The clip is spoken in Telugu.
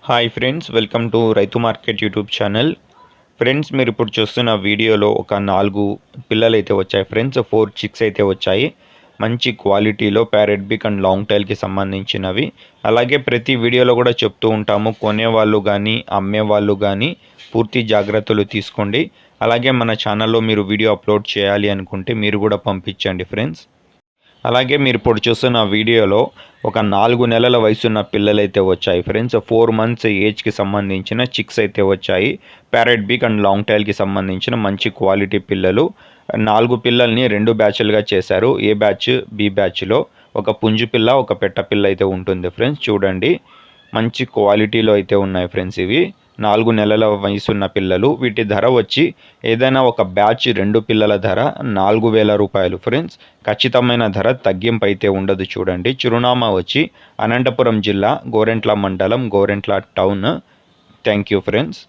హాయ్ ఫ్రెండ్స్, వెల్కమ్ టు రైతు మార్కెట్ యూట్యూబ్ ఛానల్. ఫ్రెండ్స్, మీరు ఇప్పుడు చూస్తున్న వీడియోలో ఒక 4 పిల్లలు అయితే వచ్చాయి ఫ్రెండ్స్. 4 చిక్స్ అయితే వచ్చాయి. మంచి క్వాలిటీలో ప్యారెట్ బిక్ అండ్ లాంగ్ టైల్కి సంబంధించినవి. అలాగే ప్రతి వీడియోలో కూడా చెప్తూ ఉంటాము, కొనేవాళ్ళు కానీ అమ్మేవాళ్ళు కానీ పూర్తి జాగ్రత్తలు తీసుకోండి. అలాగే మన ఛానల్లో మీరు వీడియో అప్లోడ్ చేయాలి అనుకుంటే మీరు కూడా పంపించండి ఫ్రెండ్స్. అలాగే మీరు ఇప్పుడు చూస్తున్న వీడియోలో ఒక 4 నెలల వయసున్న పిల్లలైతే వచ్చాయి ఫ్రెండ్స్. 4 మంత్స్ ఏజ్కి సంబంధించిన చిక్స్ అయితే వచ్చాయి. ప్యారెట్ బిక్ అండ్ లాంగ్ టైల్కి సంబంధించిన మంచి క్వాలిటీ పిల్లలు. 4 పిల్లల్ని 2 బ్యాచ్లుగా చేశారు. ఏ బ్యాచ్, బి బ్యాచ్లో ఒక పుంజు పిల్ల, ఒక పెట్ట పిల్ల అయితే ఉంటుంది ఫ్రెండ్స్. చూడండి, మంచి క్వాలిటీలో అయితే ఉన్నాయి ఫ్రెండ్స్. ఇవి 4 నెలల వయసున్న పిల్లలు. వీటి ధర వచ్చి ఏదైనా ఒక బ్యాచ్ 2 పిల్లల ధర 4,000 రూపాయలు ఫ్రెండ్స్. ఖచ్చితమైన ధర తగ్గింపు అయితే ఉండదు. చూడండి, చిరునామా వచ్చి అనంతపురం జిల్లా, గోరెంట్ల మండలం, Gorantla town. Thank you friends.